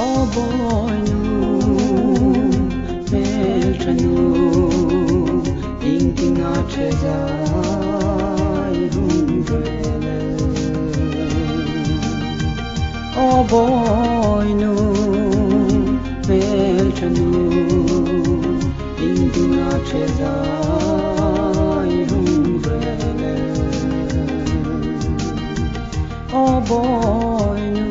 Oh boy nu mel tranu thinking a treasure rumbrele. Oh boy nu mel tranu thinking a treasure rumbrele. Oh boy nu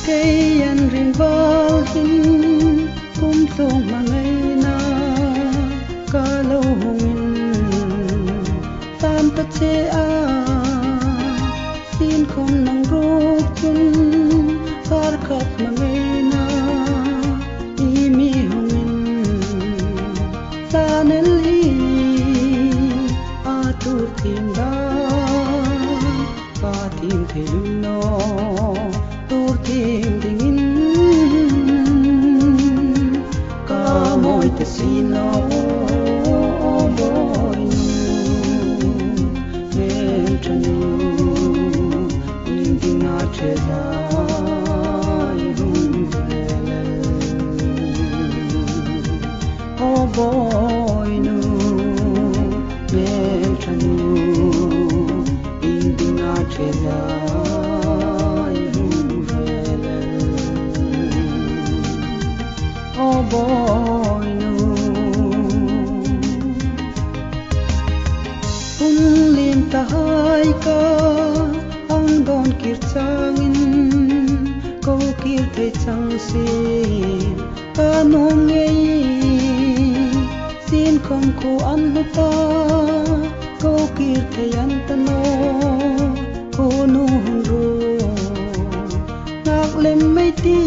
cây anh rin bal hin kum song mangai na ka lo hongin tam ta che a sin khom nang ro chun har khat mangai na I mi hongin tanel hi a tu tim da ka tim thelu no tim dingin ka moi te sino oh boy nu mel tranu thinking a treasure rumbrele. Oh boy nu mel tranu thinking a treasure. Oh boy nu lim ta hai ka ang don kir changin ko kir the chang sin ka nong ngei sin khom ko an ta ko kir the yan ta no ko nu ro nak lem mai ti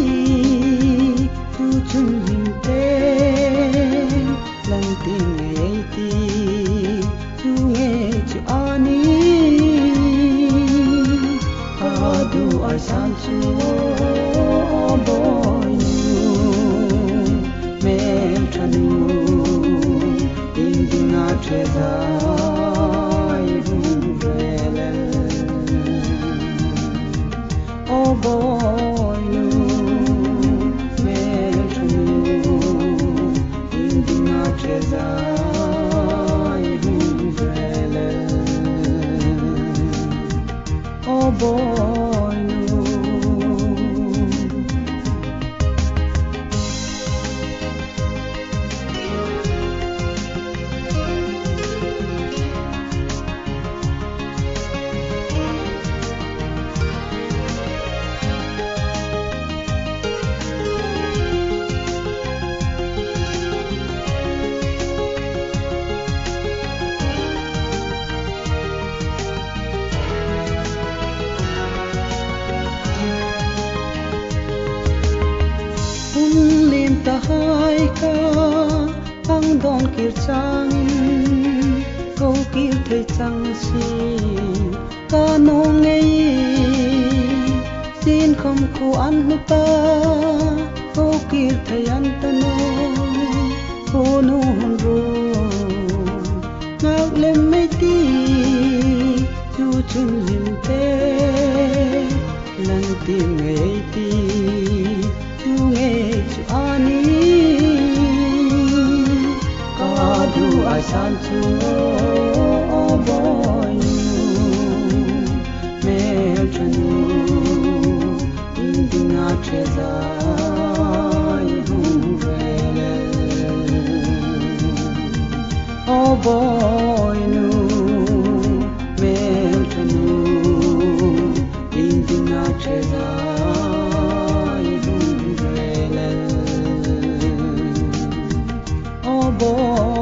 chun him te lang tin nghe ti chu nghe chu ani adu ai san chu oh boy nu mel tranu thinking a treasure rumbrele. Oh boy nu oh boy nu lim ta hai ka ang don kir changin ko kir the chang si ka nong ngei sin khom ko an ta ko kir the an ta no ko nu ro nak lem mai ti chu chun lim te lan ti ngei ti ani kadu ai san chu oh boy nu mel tranu thinking a treasure rumbrele. Oh boy nu mel tranu thinking a treasure. Oh boy